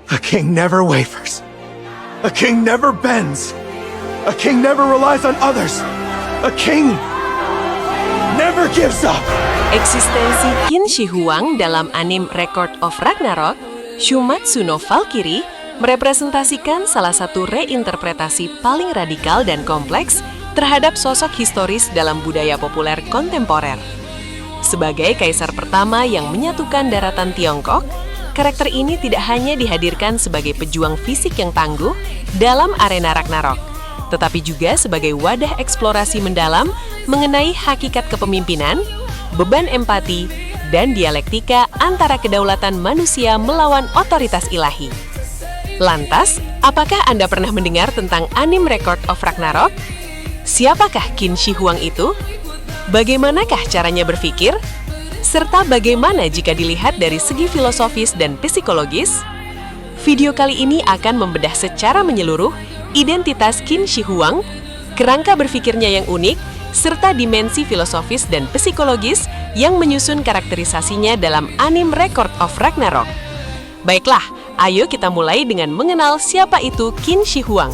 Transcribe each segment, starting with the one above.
A king never wavers. A king never bends. A king never relies on others. A king never gives up. Eksistensi Qin Shi Huang dalam anime Record of Ragnarok, Shumatsu no Valkyrie, merepresentasikan salah satu reinterpretasi paling radikal dan kompleks terhadap sosok historis dalam budaya populer kontemporer. Sebagai kaisar pertama yang menyatukan daratan Tiongkok, karakter ini tidak hanya dihadirkan sebagai pejuang fisik yang tangguh dalam arena Ragnarok, tetapi juga sebagai wadah eksplorasi mendalam mengenai hakikat kepemimpinan, beban empati, dan dialektika antara kedaulatan manusia melawan otoritas ilahi. Lantas, apakah Anda pernah mendengar tentang anime Record of Ragnarok? Siapakah Qin Shi Huang itu? Bagaimanakah caranya berpikir? Serta bagaimana jika dilihat dari segi filosofis dan psikologis? Video kali ini akan membedah secara menyeluruh identitas Qin Shi Huang, kerangka berpikirnya yang unik, serta dimensi filosofis dan psikologis yang menyusun karakterisasinya dalam anime Record of Ragnarok. Baiklah, ayo kita mulai dengan mengenal siapa itu Qin Shi Huang.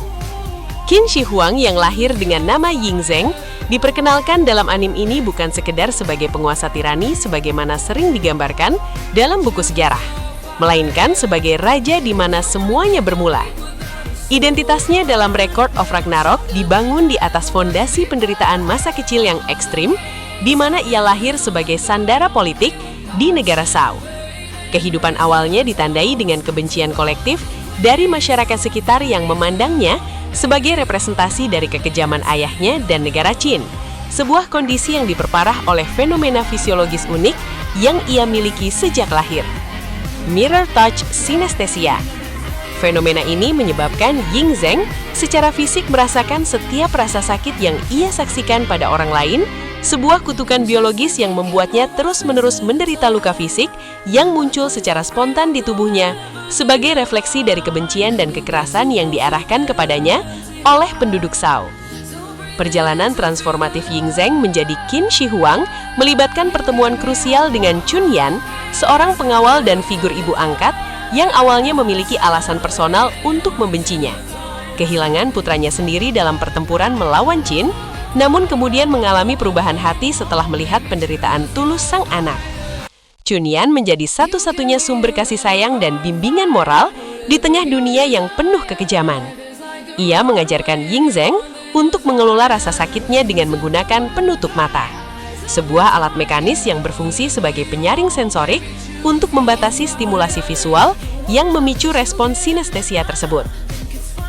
Qin Shi Huang yang lahir dengan nama Ying Zheng diperkenalkan dalam anime ini bukan sekedar sebagai penguasa tirani sebagaimana sering digambarkan dalam buku sejarah, melainkan sebagai raja di mana semuanya bermula. Identitasnya dalam Record of Ragnarok dibangun di atas fondasi penderitaan masa kecil yang ekstrim, di mana ia lahir sebagai sandara politik di negara Shao. Kehidupan awalnya ditandai dengan kebencian kolektif dari masyarakat sekitar yang memandangnya sebagai representasi dari kekejaman ayahnya dan negara Qin, sebuah kondisi yang diperparah oleh fenomena fisiologis unik yang ia miliki sejak lahir. Mirror touch synesthesia. Fenomena ini menyebabkan Ying Zheng secara fisik merasakan setiap rasa sakit yang ia saksikan pada orang lain, sebuah kutukan biologis yang membuatnya terus-menerus menderita luka fisik yang muncul secara spontan di tubuhnya sebagai refleksi dari kebencian dan kekerasan yang diarahkan kepadanya oleh penduduk Shao. Perjalanan transformatif Ying Zheng menjadi Qin Shi Huang melibatkan pertemuan krusial dengan Chun Yan, seorang pengawal dan figur ibu angkat yang awalnya memiliki alasan personal untuk membencinya. Kehilangan putranya sendiri dalam pertempuran melawan Qin, namun kemudian mengalami perubahan hati setelah melihat penderitaan tulus sang anak. Chun Yan menjadi satu-satunya sumber kasih sayang dan bimbingan moral di tengah dunia yang penuh kekejaman. Ia mengajarkan Ying Zheng untuk mengelola rasa sakitnya dengan menggunakan penutup mata, sebuah alat mekanis yang berfungsi sebagai penyaring sensorik untuk membatasi stimulasi visual yang memicu respons sinestesia tersebut.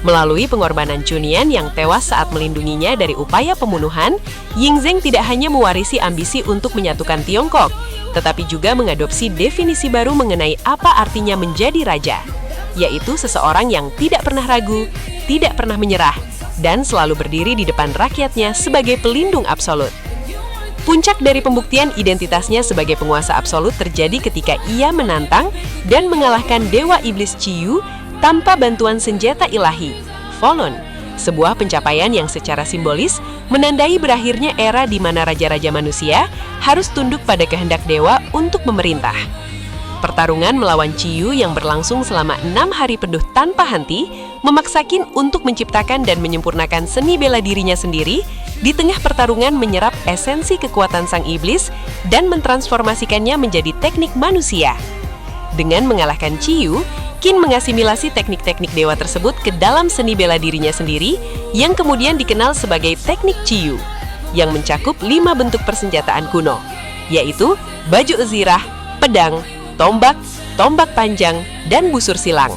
Melalui pengorbanan Chun Yan yang tewas saat melindunginya dari upaya pembunuhan, Ying Zheng tidak hanya mewarisi ambisi untuk menyatukan Tiongkok, tetapi juga mengadopsi definisi baru mengenai apa artinya menjadi raja, yaitu seseorang yang tidak pernah ragu, tidak pernah menyerah, dan selalu berdiri di depan rakyatnya sebagai pelindung absolut. Puncak dari pembuktian identitasnya sebagai penguasa absolut terjadi ketika ia menantang dan mengalahkan Dewa Iblis Chiyu tanpa bantuan senjata ilahi, Folon, sebuah pencapaian yang secara simbolis menandai berakhirnya era di mana raja-raja manusia harus tunduk pada kehendak dewa untuk memerintah. Pertarungan melawan Chiyu yang berlangsung selama 6 hari penuh tanpa henti memaksa Qin untuk menciptakan dan menyempurnakan seni bela dirinya sendiri di tengah pertarungan menyerap esensi kekuatan sang iblis dan mentransformasikannya menjadi teknik manusia. Dengan mengalahkan Chiyu, Qin mengasimilasi teknik-teknik dewa tersebut ke dalam seni bela dirinya sendiri yang kemudian dikenal sebagai teknik Chiyu, yang mencakup 5 bentuk persenjataan kuno, yaitu baju ezirah, pedang, tombak, tombak panjang, dan busur silang.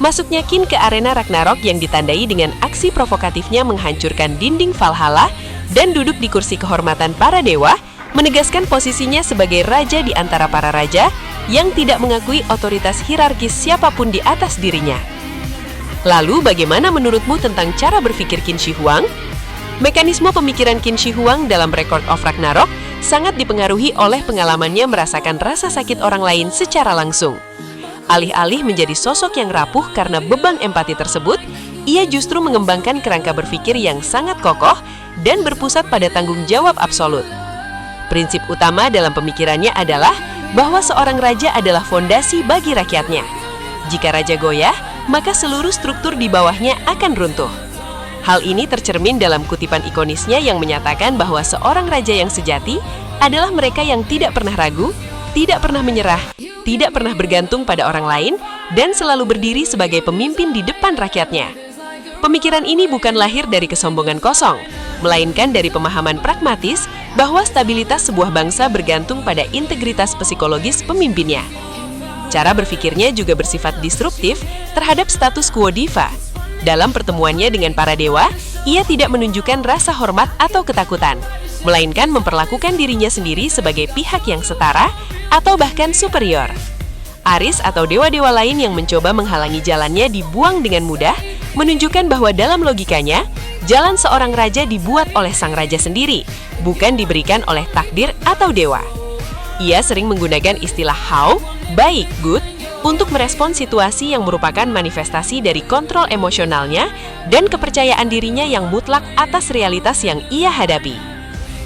Masuknya Qin ke arena Ragnarok yang ditandai dengan aksi provokatifnya menghancurkan dinding Valhalla dan duduk di kursi kehormatan para dewa, menegaskan posisinya sebagai raja di antara para raja yang tidak mengakui otoritas hierarkis siapapun di atas dirinya. Lalu bagaimana menurutmu tentang cara berpikir Qin Shi Huang? Mekanisme pemikiran Qin Shi Huang dalam Record of Ragnarok sangat dipengaruhi oleh pengalamannya merasakan rasa sakit orang lain secara langsung. Alih-alih menjadi sosok yang rapuh karena beban empati tersebut, ia justru mengembangkan kerangka berpikir yang sangat kokoh dan berpusat pada tanggung jawab absolut. Prinsip utama dalam pemikirannya adalah bahwa seorang raja adalah fondasi bagi rakyatnya. Jika raja goyah, maka seluruh struktur di bawahnya akan runtuh. Hal ini tercermin dalam kutipan ikonisnya yang menyatakan bahwa seorang raja yang sejati adalah mereka yang tidak pernah ragu, tidak pernah menyerah, tidak pernah bergantung pada orang lain, dan selalu berdiri sebagai pemimpin di depan rakyatnya. Pemikiran ini bukan lahir dari kesombongan kosong, melainkan dari pemahaman pragmatis bahwa stabilitas sebuah bangsa bergantung pada integritas psikologis pemimpinnya. Cara berpikirnya juga bersifat disruptif terhadap status quo diva. Dalam pertemuannya dengan para dewa, ia tidak menunjukkan rasa hormat atau ketakutan, melainkan memperlakukan dirinya sendiri sebagai pihak yang setara atau bahkan superior. Aris atau dewa-dewa lain yang mencoba menghalangi jalannya dibuang dengan mudah, menunjukkan bahwa dalam logikanya, jalan seorang raja dibuat oleh sang raja sendiri, bukan diberikan oleh takdir atau dewa. Ia sering menggunakan istilah how, baik, good, untuk merespons situasi yang merupakan manifestasi dari kontrol emosionalnya dan kepercayaan dirinya yang mutlak atas realitas yang ia hadapi.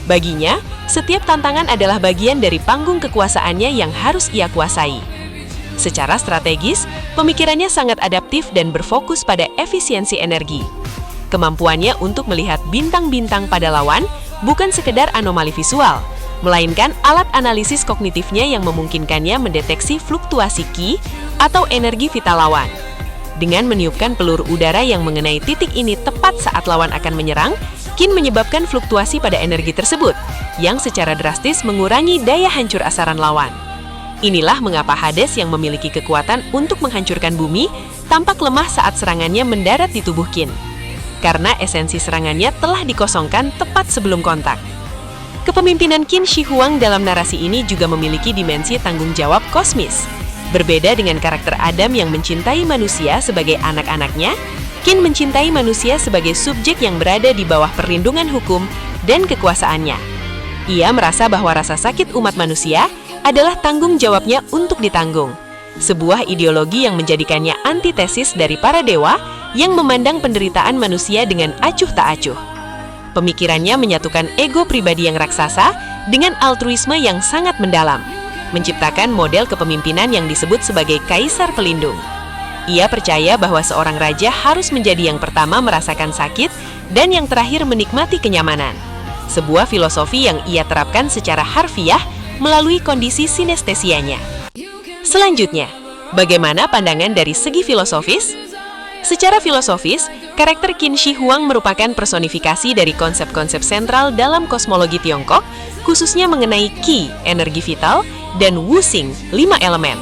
Baginya, setiap tantangan adalah bagian dari panggung kekuasaannya yang harus ia kuasai. Secara strategis, pemikirannya sangat adaptif dan berfokus pada efisiensi energi. Kemampuannya untuk melihat bintang-bintang pada lawan bukan sekedar anomali visual, melainkan alat analisis kognitifnya yang memungkinkannya mendeteksi fluktuasi ki atau energi vital lawan. Dengan meniupkan peluru udara yang mengenai titik ini tepat saat lawan akan menyerang, Qin menyebabkan fluktuasi pada energi tersebut, yang secara drastis mengurangi daya hancur asaran lawan. Inilah mengapa Hades yang memiliki kekuatan untuk menghancurkan bumi tampak lemah saat serangannya mendarat di tubuh Qin, karena esensi serangannya telah dikosongkan tepat sebelum kontak. Kepemimpinan Qin Shi Huang dalam narasi ini juga memiliki dimensi tanggung jawab kosmis. Berbeda dengan karakter Adam yang mencintai manusia sebagai anak-anaknya, Qin mencintai manusia sebagai subjek yang berada di bawah perlindungan hukum dan kekuasaannya. Ia merasa bahwa rasa sakit umat manusia adalah tanggung jawabnya untuk ditanggung. Sebuah ideologi yang menjadikannya antitesis dari para dewa yang memandang penderitaan manusia dengan acuh tak acuh. Pemikirannya menyatukan ego pribadi yang raksasa dengan altruisme yang sangat mendalam, menciptakan model kepemimpinan yang disebut sebagai kaisar pelindung. Ia percaya bahwa seorang raja harus menjadi yang pertama merasakan sakit dan yang terakhir menikmati kenyamanan. Sebuah filosofi yang ia terapkan secara harfiah melalui kondisi sinestesianya. Selanjutnya, bagaimana pandangan dari segi filosofis? Secara filosofis, karakter Qin Shi Huang merupakan personifikasi dari konsep-konsep sentral dalam kosmologi Tiongkok, khususnya mengenai Qi, energi vital, dan Wuxing, 5 elemen.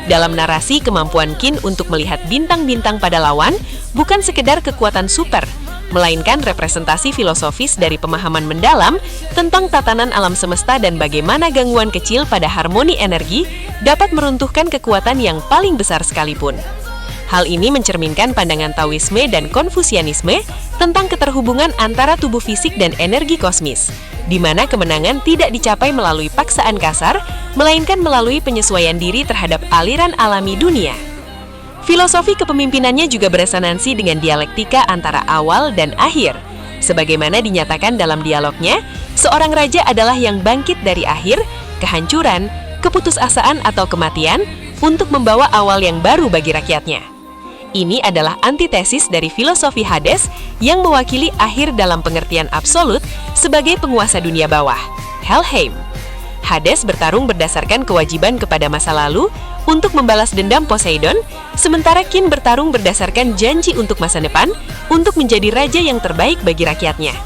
Dalam narasi, kemampuan Qin untuk melihat bintang-bintang pada lawan bukan sekedar kekuatan super, melainkan representasi filosofis dari pemahaman mendalam tentang tatanan alam semesta dan bagaimana gangguan kecil pada harmoni energi dapat meruntuhkan kekuatan yang paling besar sekalipun. Hal ini mencerminkan pandangan Taoisme dan Konfusianisme tentang keterhubungan antara tubuh fisik dan energi kosmis, di mana kemenangan tidak dicapai melalui paksaan kasar, melainkan melalui penyesuaian diri terhadap aliran alami dunia. Filosofi kepemimpinannya juga beresonansi dengan dialektika antara awal dan akhir. Sebagaimana dinyatakan dalam dialognya, seorang raja adalah yang bangkit dari akhir, kehancuran, keputusasaan atau kematian, untuk membawa awal yang baru bagi rakyatnya. Ini adalah antitesis dari filosofi Hades yang mewakili akhir dalam pengertian absolut sebagai penguasa dunia bawah, Helheim. Hades bertarung berdasarkan kewajiban kepada masa lalu untuk membalas dendam Poseidon, sementara Qin bertarung berdasarkan janji untuk masa depan untuk menjadi raja yang terbaik bagi rakyatnya.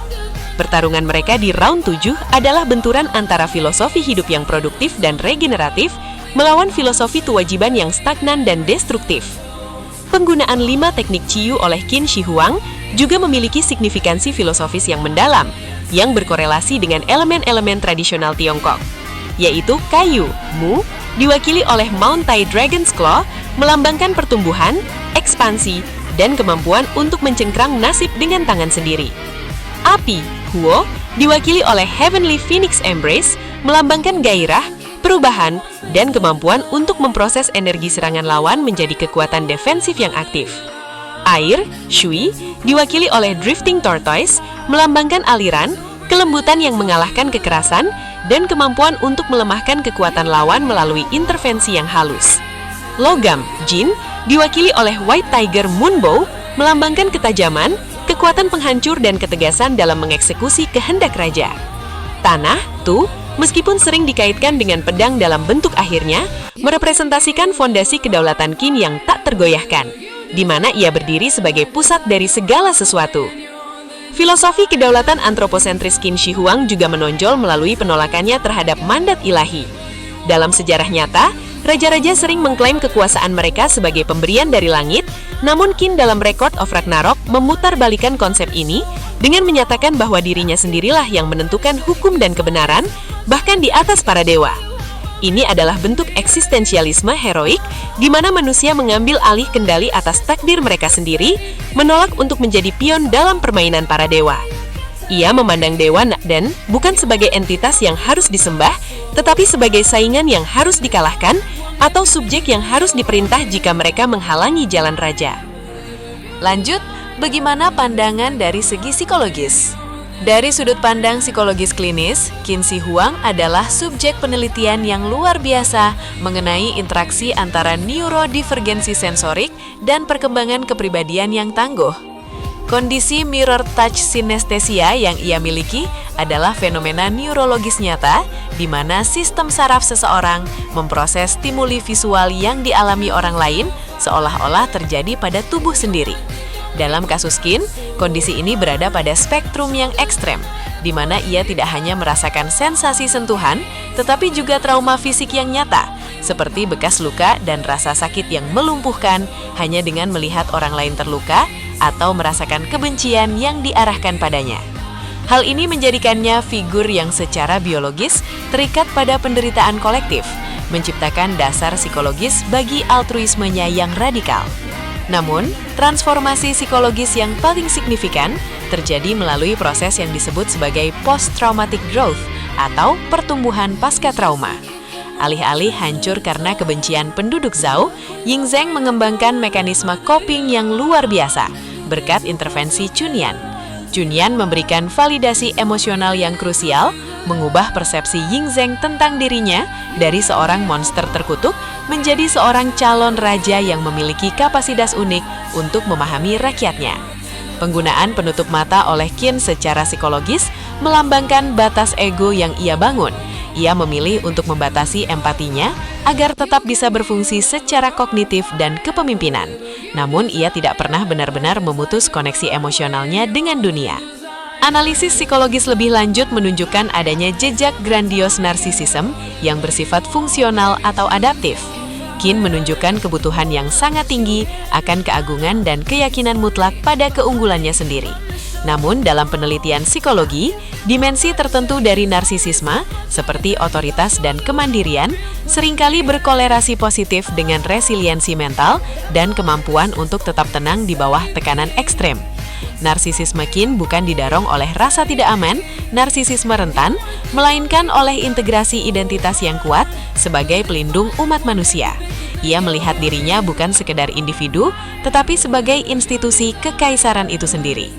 Pertarungan mereka di round 7 adalah benturan antara filosofi hidup yang produktif dan regeneratif melawan filosofi kewajiban yang stagnan dan destruktif. Penggunaan 5 teknik Ciyu oleh Qin Shi Huang juga memiliki signifikansi filosofis yang mendalam, yang berkorelasi dengan elemen-elemen tradisional Tiongkok, yaitu kayu, Mu, diwakili oleh Mount Tai Dragon's Claw, melambangkan pertumbuhan, ekspansi, dan kemampuan untuk mencengkrang nasib dengan tangan sendiri. Api, Huo, diwakili oleh Heavenly Phoenix Embrace, melambangkan gairah, perubahan, dan kemampuan untuk memproses energi serangan lawan menjadi kekuatan defensif yang aktif. Air, Shui, diwakili oleh Drifting Tortoise, melambangkan aliran, kelembutan yang mengalahkan kekerasan, dan kemampuan untuk melemahkan kekuatan lawan melalui intervensi yang halus. Logam, Jin, diwakili oleh White Tiger Moonbow, melambangkan ketajaman, kekuatan penghancur dan ketegasan dalam mengeksekusi kehendak raja. Tanah, Tu, meskipun sering dikaitkan dengan pedang dalam bentuk akhirnya, merepresentasikan fondasi kedaulatan Qin yang tak tergoyahkan, di mana ia berdiri sebagai pusat dari segala sesuatu. Filosofi kedaulatan antroposentris Qin Shi Huang juga menonjol melalui penolakannya terhadap mandat ilahi. Dalam sejarah nyata, raja-raja sering mengklaim kekuasaan mereka sebagai pemberian dari langit, namun Qin dalam Record of Ragnarok memutarbalikan konsep ini dengan menyatakan bahwa dirinya sendirilah yang menentukan hukum dan kebenaran, bahkan di atas para dewa. Ini adalah bentuk eksistensialisme heroik, di mana manusia mengambil alih kendali atas takdir mereka sendiri, menolak untuk menjadi pion dalam permainan para dewa. Ia memandang dewa dan bukan sebagai entitas yang harus disembah, tetapi sebagai saingan yang harus dikalahkan, atau subjek yang harus diperintah jika mereka menghalangi jalan raja. Lanjut, bagaimana pandangan dari segi psikologis? Dari sudut pandang psikologis klinis, Qin Shi Huang adalah subjek penelitian yang luar biasa mengenai interaksi antara neurodivergensi sensorik dan perkembangan kepribadian yang tangguh. Kondisi mirror touch synesthesia yang ia miliki adalah fenomena neurologis nyata di mana sistem saraf seseorang memproses stimuli visual yang dialami orang lain seolah-olah terjadi pada tubuh sendiri. Dalam kasus Qin, kondisi ini berada pada spektrum yang ekstrem, di mana ia tidak hanya merasakan sensasi sentuhan, tetapi juga trauma fisik yang nyata, seperti bekas luka dan rasa sakit yang melumpuhkan hanya dengan melihat orang lain terluka atau merasakan kebencian yang diarahkan padanya. Hal ini menjadikannya figur yang secara biologis terikat pada penderitaan kolektif, menciptakan dasar psikologis bagi altruismenya yang radikal. Namun, transformasi psikologis yang paling signifikan terjadi melalui proses yang disebut sebagai post-traumatic growth atau pertumbuhan pasca trauma. Alih-alih hancur karena kebencian penduduk Zhao, Yingzheng mengembangkan mekanisme coping yang luar biasa berkat intervensi Chunyan. Chunyan memberikan validasi emosional yang krusial, mengubah persepsi Yingzheng tentang dirinya dari seorang monster terkutuk menjadi seorang calon raja yang memiliki kapasitas unik untuk memahami rakyatnya. Penggunaan penutup mata oleh Qin secara psikologis melambangkan batas ego yang ia bangun. Ia memilih untuk membatasi empatinya agar tetap bisa berfungsi secara kognitif dan kepemimpinan. Namun ia tidak pernah benar-benar memutus koneksi emosionalnya dengan dunia. Analisis psikologis lebih lanjut menunjukkan adanya jejak grandios narsisisme yang bersifat fungsional atau adaptif. Qin menunjukkan kebutuhan yang sangat tinggi akan keagungan dan keyakinan mutlak pada keunggulannya sendiri. Namun dalam penelitian psikologi, dimensi tertentu dari narsisisme seperti otoritas dan kemandirian seringkali berkolerasi positif dengan resiliensi mental dan kemampuan untuk tetap tenang di bawah tekanan ekstrem. Narsisisme Qin bukan didorong oleh rasa tidak aman, narsisisme rentan, melainkan oleh integrasi identitas yang kuat sebagai pelindung umat manusia. Ia melihat dirinya bukan sekedar individu, tetapi sebagai institusi kekaisaran itu sendiri.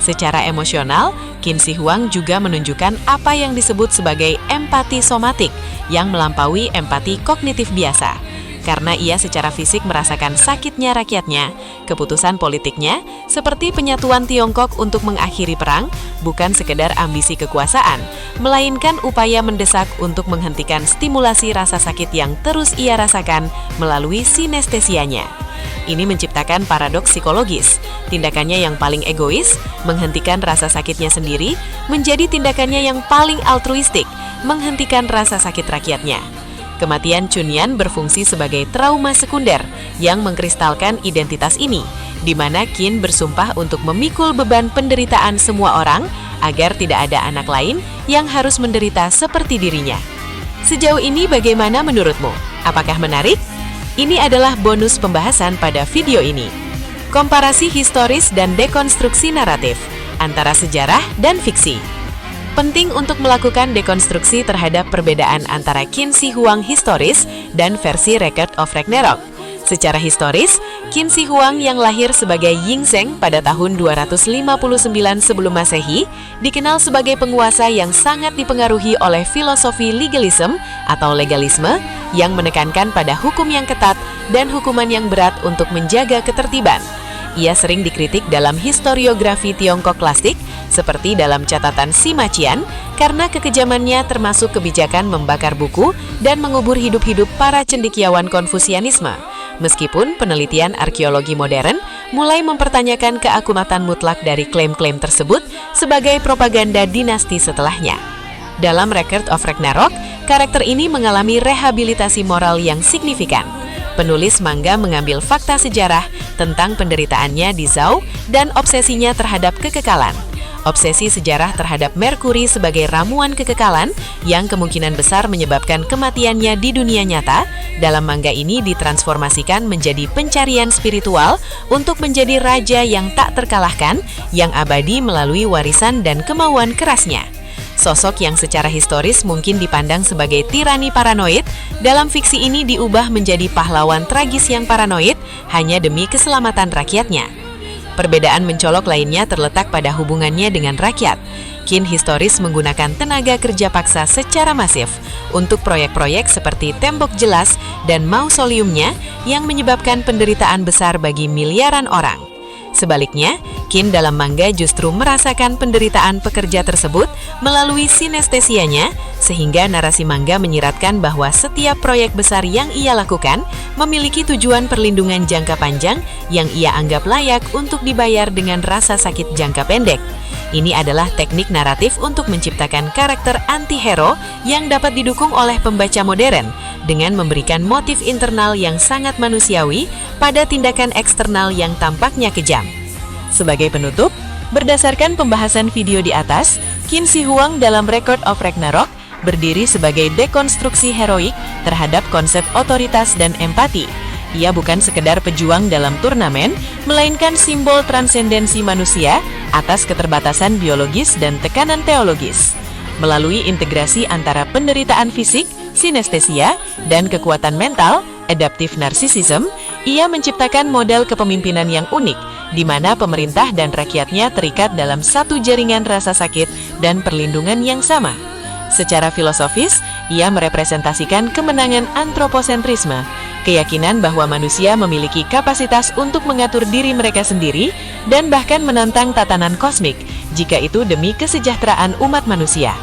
Secara emosional, Qin Shi Huang juga menunjukkan apa yang disebut sebagai empati somatik yang melampaui empati kognitif biasa. Karena ia secara fisik merasakan sakitnya rakyatnya, keputusan politiknya, seperti penyatuan Tiongkok untuk mengakhiri perang, bukan sekedar ambisi kekuasaan, melainkan upaya mendesak untuk menghentikan stimulasi rasa sakit yang terus ia rasakan melalui sinestesianya. Ini menciptakan paradoks psikologis. Tindakannya yang paling egois, menghentikan rasa sakitnya sendiri, menjadi tindakannya yang paling altruistik, menghentikan rasa sakit rakyatnya. Kematian Chunyan berfungsi sebagai trauma sekunder yang mengkristalkan identitas ini, di mana Qin bersumpah untuk memikul beban penderitaan semua orang agar tidak ada anak lain yang harus menderita seperti dirinya. Sejauh ini bagaimana menurutmu? Apakah menarik? Ini adalah bonus pembahasan pada video ini. Komparasi historis dan dekonstruksi naratif antara sejarah dan fiksi. Penting untuk melakukan dekonstruksi terhadap perbedaan antara Qin Shi Huang historis dan versi Record of Ragnarok. Secara historis, Qin Shi Huang yang lahir sebagai Ying Zheng pada tahun 259 sebelum Masehi dikenal sebagai penguasa yang sangat dipengaruhi oleh filosofi legalisme atau legalisme yang menekankan pada hukum yang ketat dan hukuman yang berat untuk menjaga ketertiban. Ia sering dikritik dalam historiografi Tiongkok klasik seperti dalam catatan Sima Qian karena kekejamannya termasuk kebijakan membakar buku dan mengubur hidup-hidup para cendekiawan Konfusianisme. Meskipun penelitian arkeologi modern mulai mempertanyakan keakuratan mutlak dari klaim-klaim tersebut sebagai propaganda dinasti setelahnya. Dalam Record of Ragnarok, karakter ini mengalami rehabilitasi moral yang signifikan. Penulis manga mengambil fakta sejarah tentang penderitaannya di Zhao dan obsesinya terhadap kekekalan. Obsesi sejarah terhadap Merkuri sebagai ramuan kekekalan yang kemungkinan besar menyebabkan kematiannya di dunia nyata, dalam manga ini ditransformasikan menjadi pencarian spiritual untuk menjadi raja yang tak terkalahkan, yang abadi melalui warisan dan kemauan kerasnya. Sosok yang secara historis mungkin dipandang sebagai tirani paranoid, dalam fiksi ini diubah menjadi pahlawan tragis yang paranoid hanya demi keselamatan rakyatnya. Perbedaan mencolok lainnya terletak pada hubungannya dengan rakyat. Qin historis menggunakan tenaga kerja paksa secara masif untuk proyek-proyek seperti tembok jelas dan mausoleumnya yang menyebabkan penderitaan besar bagi miliaran orang. Sebaliknya, Qin dalam manga justru merasakan penderitaan pekerja tersebut melalui sinestesianya, sehingga narasi manga menyiratkan bahwa setiap proyek besar yang ia lakukan memiliki tujuan perlindungan jangka panjang yang ia anggap layak untuk dibayar dengan rasa sakit jangka pendek. Ini adalah teknik naratif untuk menciptakan karakter anti-hero yang dapat didukung oleh pembaca modern dengan memberikan motif internal yang sangat manusiawi pada tindakan eksternal yang tampaknya kejam. Sebagai penutup, berdasarkan pembahasan video di atas, Qin Shi Huang dalam Record of Ragnarok berdiri sebagai dekonstruksi heroik terhadap konsep otoritas dan empati. Ia bukan sekedar pejuang dalam turnamen, melainkan simbol transendensi manusia atas keterbatasan biologis dan tekanan teologis. Melalui integrasi antara penderitaan fisik, sinestesia, dan kekuatan mental, adaptive narcissism, ia menciptakan model kepemimpinan yang unik, di mana pemerintah dan rakyatnya terikat dalam satu jaringan rasa sakit dan perlindungan yang sama. Secara filosofis, ia merepresentasikan kemenangan antroposentrisme, keyakinan bahwa manusia memiliki kapasitas untuk mengatur diri mereka sendiri dan bahkan menantang tatanan kosmik, jika itu demi kesejahteraan umat manusia.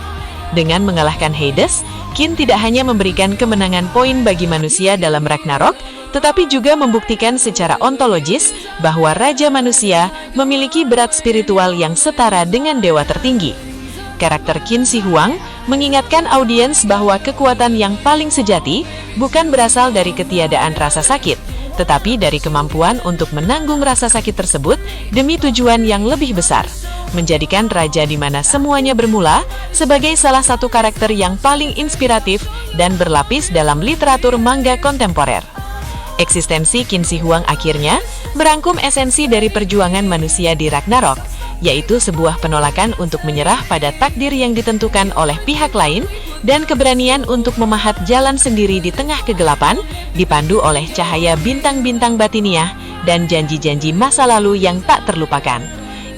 Dengan mengalahkan Hades, Qin tidak hanya memberikan kemenangan poin bagi manusia dalam Ragnarok, tetapi juga membuktikan secara ontologis bahwa Raja Manusia memiliki berat spiritual yang setara dengan dewa tertinggi. Karakter Qin Shi Huang mengingatkan audiens bahwa kekuatan yang paling sejati bukan berasal dari ketiadaan rasa sakit, tetapi dari kemampuan untuk menanggung rasa sakit tersebut demi tujuan yang lebih besar, menjadikan raja di mana semuanya bermula sebagai salah satu karakter yang paling inspiratif dan berlapis dalam literatur manga kontemporer. Eksistensi Qin Shi Huang akhirnya merangkum esensi dari perjuangan manusia di Ragnarok, yaitu sebuah penolakan untuk menyerah pada takdir yang ditentukan oleh pihak lain dan keberanian untuk memahat jalan sendiri di tengah kegelapan, dipandu oleh cahaya bintang-bintang batiniah dan janji-janji masa lalu yang tak terlupakan.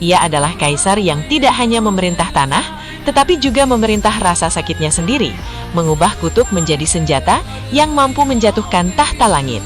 Ia adalah kaisar yang tidak hanya memerintah tanah, tetapi juga memerintah rasa sakitnya sendiri, mengubah kutub menjadi senjata yang mampu menjatuhkan tahta langit.